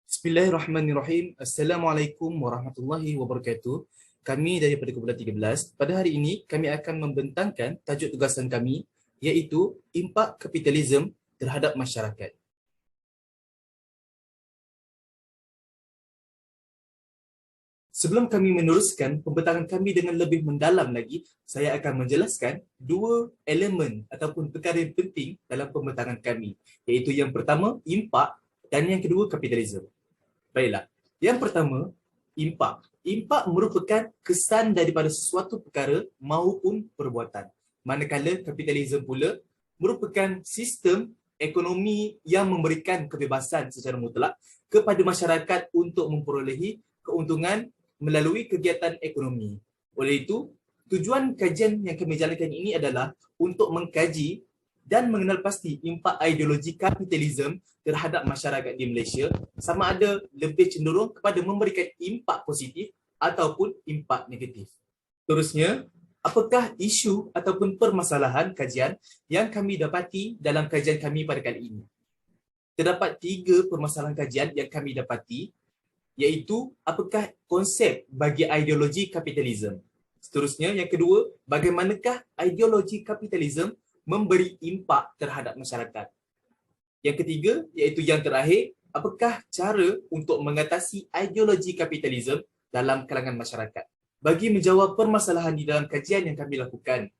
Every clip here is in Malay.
Bismillahirrahmanirrahim. Assalamualaikum warahmatullahi wabarakatuh. Kami daripada Kumpulan 13. Pada hari ini, kami akan membentangkan tajuk tugasan kami iaitu impak kapitalisme terhadap masyarakat. Sebelum kami meneruskan pembentangan kami dengan lebih mendalam lagi, saya akan menjelaskan dua elemen ataupun perkara yang penting dalam pembentangan kami, iaitu yang pertama, impak, dan yang kedua, kapitalisme. Baiklah. Yang pertama, impak. Impak merupakan kesan daripada sesuatu perkara maupun perbuatan. Manakala kapitalisme pula merupakan sistem ekonomi yang memberikan kebebasan secara mutlak kepada masyarakat untuk memperolehi keuntungan melalui kegiatan ekonomi. Oleh itu, tujuan kajian yang kami jalankan ini adalah untuk mengkaji dan mengenal pasti impak ideologi kapitalisme terhadap masyarakat di Malaysia sama ada lebih cenderung kepada memberikan impak positif ataupun impak negatif. Terusnya, apakah isu ataupun permasalahan kajian yang kami dapati dalam kajian kami pada kali ini? Terdapat 3 permasalahan kajian yang kami dapati, iaitu apakah konsep bagi ideologi kapitalisme. Seterusnya, yang kedua, bagaimanakah ideologi kapitalisme memberi impak terhadap masyarakat. Yang ketiga, iaitu yang terakhir, apakah cara untuk mengatasi ideologi kapitalisme dalam kalangan masyarakat. Bagi menjawab permasalahan di dalam kajian yang kami lakukan,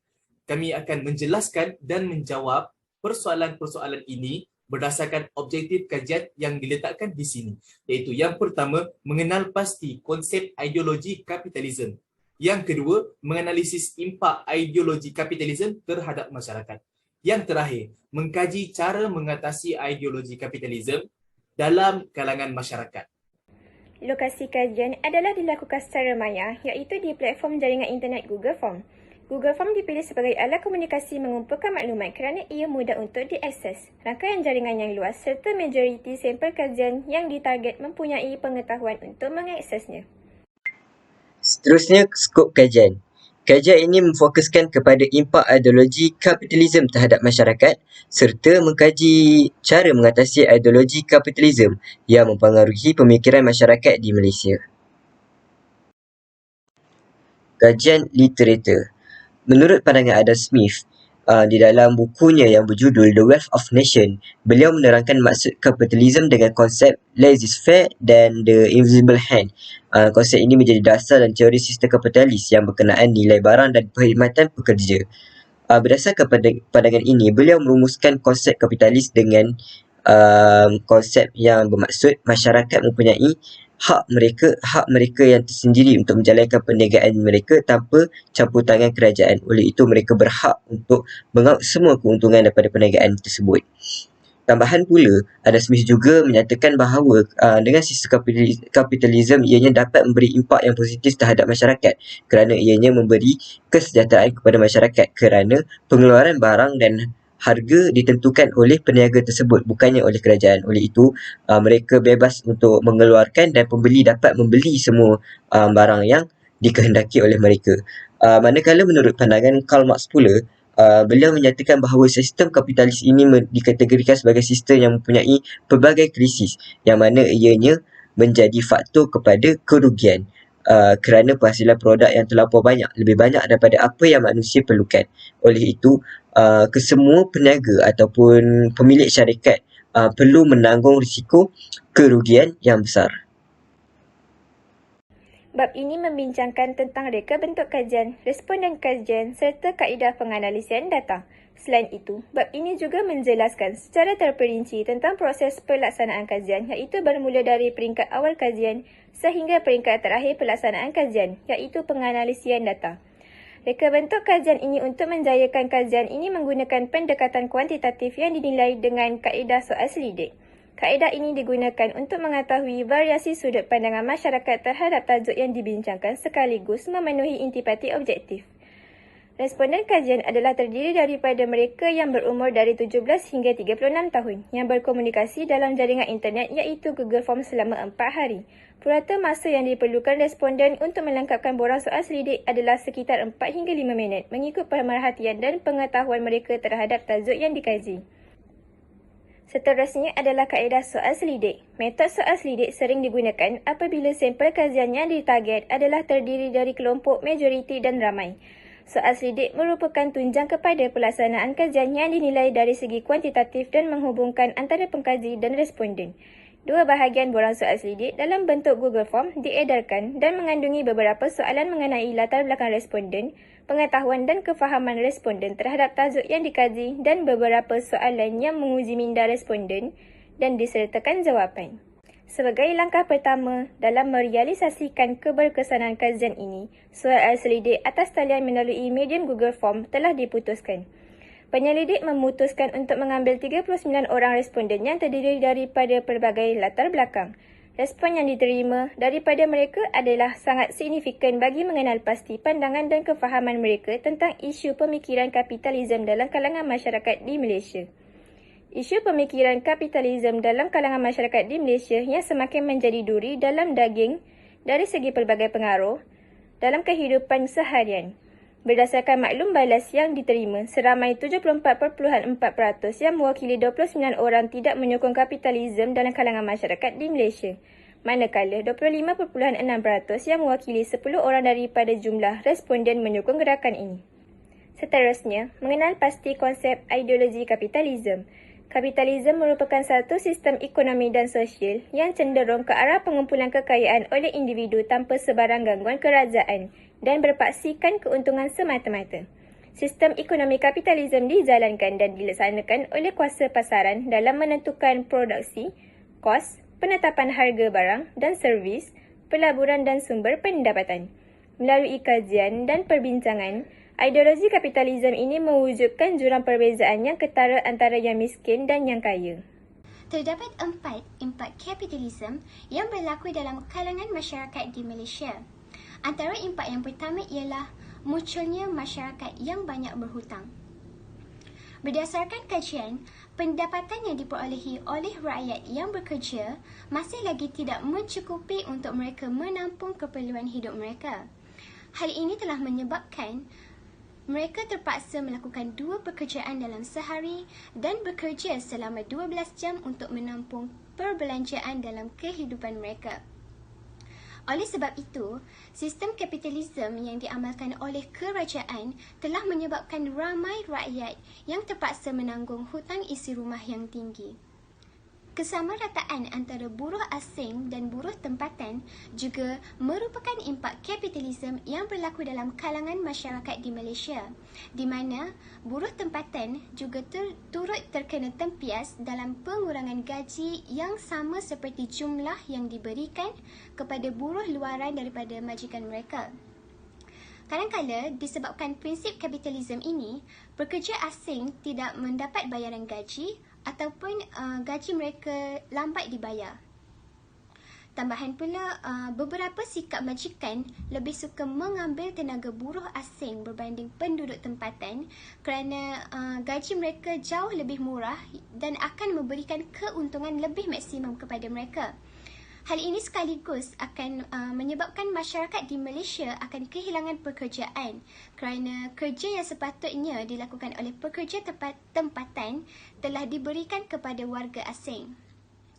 kami akan menjelaskan dan menjawab persoalan-persoalan ini berdasarkan objektif kajian yang diletakkan di sini, iaitu yang pertama, mengenal pasti konsep ideologi kapitalisme. Yang kedua, menganalisis impak ideologi kapitalisme terhadap masyarakat. Yang terakhir, mengkaji cara mengatasi ideologi kapitalisme dalam kalangan masyarakat. Lokasi kajian adalah dilakukan secara maya, iaitu di platform jaringan internet Google Form. Google Form dipilih sebagai alat komunikasi mengumpulkan maklumat kerana ia mudah untuk diakses. Rangkaian jaringan yang luas serta majoriti sampel kajian yang ditarget mempunyai pengetahuan untuk mengaksesnya. Seterusnya, skop kajian. Kajian ini memfokuskan kepada impak ideologi kapitalisme terhadap masyarakat serta mengkaji cara mengatasi ideologi kapitalisme yang mempengaruhi pemikiran masyarakat di Malaysia. Kajian literatur. Menurut pandangan Adam Smith, di dalam bukunya yang berjudul The Wealth of Nation, beliau menerangkan maksud kapitalisme dengan konsep laissez-faire dan the invisible hand. Konsep ini menjadi dasar dan teori sistem kapitalis yang berkenaan nilai barang dan perkhidmatan pekerja. Berdasarkan pandangan ini, beliau merumuskan konsep kapitalis dengan konsep yang bermaksud masyarakat mempunyai hak mereka yang tersendiri untuk menjalankan perniagaan mereka tanpa campur tangan kerajaan. Oleh itu, mereka berhak untuk mengaut semua keuntungan daripada perniagaan tersebut. Tambahan pula, Adam Smith juga menyatakan bahawa dengan sistem kapitalisme ianya dapat memberi impak yang positif terhadap masyarakat kerana ianya memberi kesejahteraan kepada masyarakat kerana pengeluaran barang dan harga ditentukan oleh peniaga tersebut bukannya oleh kerajaan. Oleh itu, mereka bebas untuk mengeluarkan dan pembeli dapat membeli semua barang yang dikehendaki oleh mereka. Manakala menurut pandangan Karl Marx pula, beliau menyatakan bahawa sistem kapitalis ini dikategorikan sebagai sistem yang mempunyai pelbagai krisis yang mana ianya menjadi faktor kepada kerugian kerana penghasilan produk yang terlampau banyak, lebih banyak daripada apa yang manusia perlukan. Oleh itu, kesemua peniaga ataupun pemilik syarikat perlu menanggung risiko kerugian yang besar. Bab ini membincangkan tentang reka bentuk kajian, responden kajian serta kaedah penganalisian data. Selain itu, bab ini juga menjelaskan secara terperinci tentang proses pelaksanaan kajian, iaitu bermula dari peringkat awal kajian sehingga peringkat terakhir pelaksanaan kajian, iaitu penganalisian data. Reka bentuk kajian ini untuk menjayakan kajian ini menggunakan pendekatan kuantitatif yang dinilai dengan kaedah soal selidik. Kaedah ini digunakan untuk mengetahui variasi sudut pandangan masyarakat terhadap tajuk yang dibincangkan sekaligus memenuhi intipati objektif. Responden kajian adalah terdiri daripada mereka yang berumur dari 17 hingga 36 tahun yang berkomunikasi dalam jaringan internet iaitu Google Form selama 4 hari. Purata masa yang diperlukan responden untuk melengkapkan borang soal selidik adalah sekitar 4 hingga 5 minit mengikut pemerhatian dan pengetahuan mereka terhadap tajuk yang dikaji. Seterusnya adalah kaedah soal selidik. Metod soal selidik sering digunakan apabila sampel kajian yang ditarget adalah terdiri dari kelompok majoriti dan ramai. Soal selidik merupakan tunjang kepada pelaksanaan kajian yang dinilai dari segi kuantitatif dan menghubungkan antara pengkaji dan responden. Dua bahagian borang soal selidik dalam bentuk Google Form diedarkan dan mengandungi beberapa soalan mengenai latar belakang responden, pengetahuan dan kefahaman responden terhadap tajuk yang dikaji dan beberapa soalan yang menguji minda responden dan disertakan jawapan. Sebagai langkah pertama dalam merealisasikan keberkesanan kajian ini, soal selidik atas talian melalui medium Google Form telah diputuskan. Penyelidik memutuskan untuk mengambil 39 orang responden yang terdiri daripada pelbagai latar belakang. Respon yang diterima daripada mereka adalah sangat signifikan bagi mengenal pasti pandangan dan kefahaman mereka tentang isu pemikiran kapitalisme dalam kalangan masyarakat di Malaysia. Isu pemikiran kapitalisme dalam kalangan masyarakat di Malaysia yang semakin menjadi duri dalam daging dari segi pelbagai pengaruh dalam kehidupan seharian. Berdasarkan maklum balas yang diterima, seramai 74.4% yang mewakili 29 orang tidak menyokong kapitalisme dalam kalangan masyarakat di Malaysia, manakala 25.6% yang mewakili 10 orang daripada jumlah responden menyokong gerakan ini. Seterusnya, mengenal pasti konsep ideologi kapitalisme. Kapitalisme merupakan satu sistem ekonomi dan sosial yang cenderung ke arah pengumpulan kekayaan oleh individu tanpa sebarang gangguan kerajaan dan berpaksikan keuntungan semata-mata. Sistem ekonomi kapitalisme dijalankan dan dilaksanakan oleh kuasa pasaran dalam menentukan produksi, kos, penetapan harga barang dan servis, pelaburan dan sumber pendapatan. Melalui kajian dan perbincangan, ideologi kapitalisme ini mewujudkan jurang perbezaan yang ketara antara yang miskin dan yang kaya. Terdapat 4 impak kapitalisme yang berlaku dalam kalangan masyarakat di Malaysia. Antara impak yang pertama ialah munculnya masyarakat yang banyak berhutang. Berdasarkan kajian, pendapatan yang diperolehi oleh rakyat yang bekerja masih lagi tidak mencukupi untuk mereka menampung keperluan hidup mereka. Hal ini telah menyebabkan mereka terpaksa melakukan 2 pekerjaan dalam sehari dan bekerja selama 12 jam untuk menampung perbelanjaan dalam kehidupan mereka. Oleh sebab itu, sistem kapitalisme yang diamalkan oleh kerajaan telah menyebabkan ramai rakyat yang terpaksa menanggung hutang isi rumah yang tinggi. Kesamarataan antara buruh asing dan buruh tempatan juga merupakan impak kapitalisme yang berlaku dalam kalangan masyarakat di Malaysia, di mana buruh tempatan juga turut terkena tempias dalam pengurangan gaji yang sama seperti jumlah yang diberikan kepada buruh luaran daripada majikan mereka. Kadang-kala disebabkan prinsip kapitalisme ini, pekerja asing tidak mendapat bayaran gaji ataupun gaji mereka lambat dibayar. Tambahan pula, beberapa sikap majikan lebih suka mengambil tenaga buruh asing berbanding penduduk tempatan kerana gaji mereka jauh lebih murah dan akan memberikan keuntungan lebih maksimum kepada mereka. Hal ini sekaligus akan menyebabkan masyarakat di Malaysia akan kehilangan pekerjaan kerana kerja yang sepatutnya dilakukan oleh pekerja tempatan telah diberikan kepada warga asing.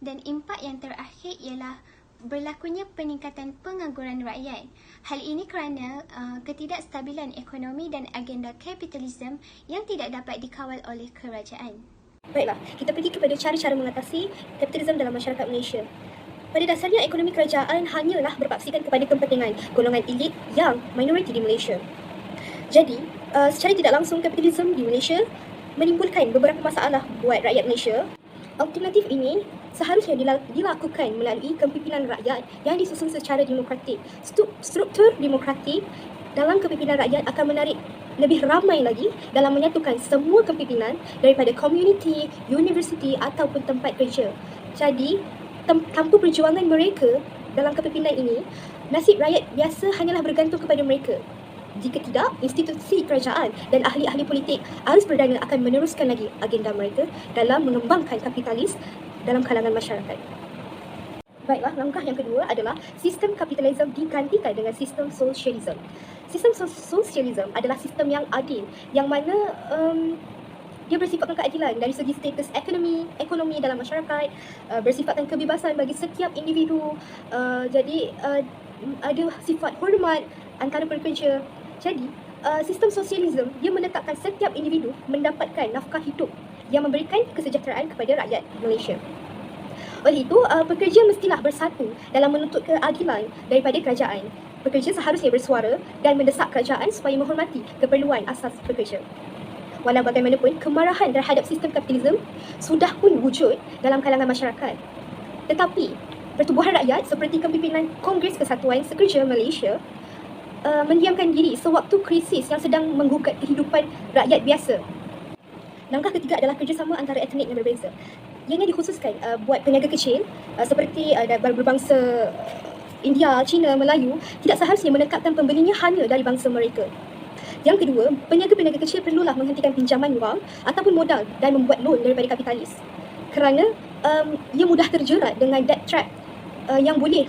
Dan impak yang terakhir ialah berlakunya peningkatan pengangguran rakyat. Hal ini kerana ketidakstabilan ekonomi dan agenda kapitalisme yang tidak dapat dikawal oleh kerajaan. Baiklah, kita pergi kepada cara-cara mengatasi kapitalisme dalam masyarakat Malaysia. Pada dasarnya, ekonomi kerajaan hanyalah berpaksikan kepada kepentingan golongan elit yang minoriti di Malaysia. Jadi, secara tidak langsung kapitalisme di Malaysia menimbulkan beberapa masalah buat rakyat Malaysia. Alternatif ini seharusnya dilakukan melalui kepimpinan rakyat yang disusun secara demokratik. Struktur demokratik dalam kepimpinan rakyat akan menarik lebih ramai lagi dalam menyatukan semua kepimpinan daripada komuniti, universiti ataupun tempat kerja. Jadi, tanpa perjuangan mereka dalam kepimpinan ini, nasib rakyat biasa hanyalah bergantung kepada mereka. Jika tidak, institusi kerajaan dan ahli-ahli politik arus perdana akan meneruskan lagi agenda mereka dalam mengembangkan kapitalis dalam kalangan masyarakat. Baiklah, langkah yang kedua adalah sistem kapitalisme digantikan dengan sistem sosialisme. Sistem sosialisme adalah sistem yang adil, yang mana dia bersifatkan keadilan dari segi status ekonomi dalam masyarakat, bersifatkan kebebasan bagi setiap individu. Jadi ada sifat hormat antara pekerja. Jadi sistem sosialisme dia menetapkan setiap individu mendapatkan nafkah hidup yang memberikan kesejahteraan kepada rakyat Malaysia. Oleh itu, pekerja mestilah bersatu dalam menuntut keadilan daripada kerajaan. Pekerja seharusnya bersuara dan mendesak kerajaan supaya menghormati keperluan asas pekerja. Walau bagaimanapun, kemarahan terhadap sistem kapitalisme sudah pun wujud dalam kalangan masyarakat. Tetapi, pertubuhan rakyat seperti Kepimpinan Kongres Kesatuan Sekerja Malaysia mendiamkan diri sewaktu krisis yang sedang menggugat kehidupan rakyat biasa. Langkah ketiga adalah kerjasama antara etnik yang berbeza. Ianya dikhususkan buat peniaga kecil seperti berbangsa India, Cina, Melayu tidak seharusnya menetapkan pembelinya hanya dari bangsa mereka. Yang kedua, peniaga-peniaga kecil perlulah menghentikan pinjaman wang ataupun modal dan membuat loan daripada kapitalis. Kerana ia mudah terjerat dengan debt trap yang boleh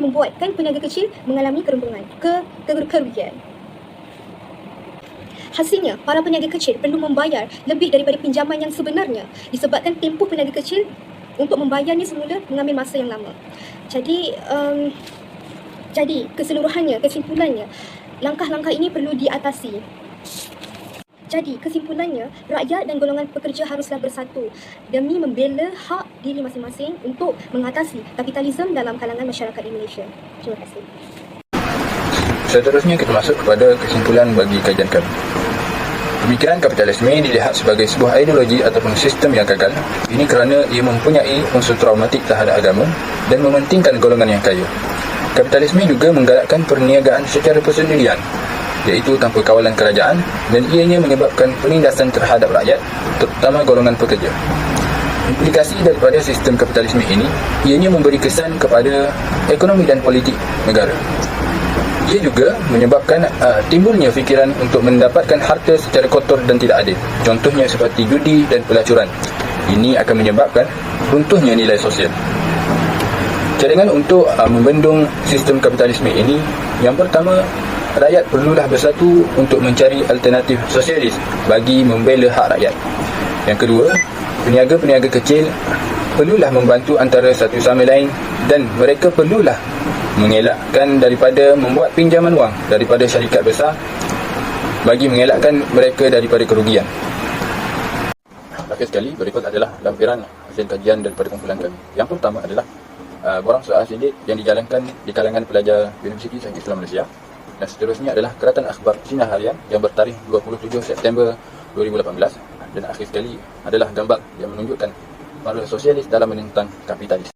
membuatkan peniaga kecil mengalami kerugian. Hasilnya, para peniaga kecil perlu membayar lebih daripada pinjaman yang sebenarnya disebabkan tempoh peniaga kecil untuk membayarnya semula mengambil masa yang lama. Jadi kesimpulannya, langkah-langkah ini perlu diatasi. Jadi, kesimpulannya, rakyat dan golongan pekerja haruslah bersatu demi membela hak diri masing-masing untuk mengatasi kapitalisme dalam kalangan masyarakat di Malaysia. Terima kasih. Seterusnya kita masuk kepada kesimpulan bagi kajian kami. Pemikiran kapitalisme dilihat sebagai sebuah ideologi ataupun sistem yang gagal. Ini kerana ia mempunyai unsur traumatik terhadap agama dan mementingkan golongan yang kaya. Kapitalisme juga menggalakkan perniagaan secara persendirian, iaitu tanpa kawalan kerajaan, dan ianya menyebabkan penindasan terhadap rakyat, terutama golongan pekerja. Implikasi daripada sistem kapitalisme ini, ianya memberi kesan kepada ekonomi dan politik negara. Ia juga menyebabkan timbulnya fikiran untuk mendapatkan harta secara kotor dan tidak adil. Contohnya seperti judi dan pelacuran. Ini akan menyebabkan runtuhnya nilai sosial. Cadangan untuk membendung sistem kapitalisme ini, yang pertama, rakyat perlulah bersatu untuk mencari alternatif sosialis bagi membela hak rakyat. Yang kedua, peniaga-peniaga kecil perlulah membantu antara satu sama lain dan mereka perlulah mengelakkan daripada membuat pinjaman wang daripada syarikat besar bagi mengelakkan mereka daripada kerugian. Akhir sekali, berikut adalah lampiran hasil kajian daripada kumpulan kami. Yang pertama adalah borang soal sindik yang dijalankan di kalangan pelajar Universiti Sains Islam Malaysia. Dan seterusnya adalah Keratan Akhbar Cina Harian yang bertarikh 27 September 2018. Dan akhir sekali adalah gambar yang menunjukkan para sosialis dalam menentang kapitalis.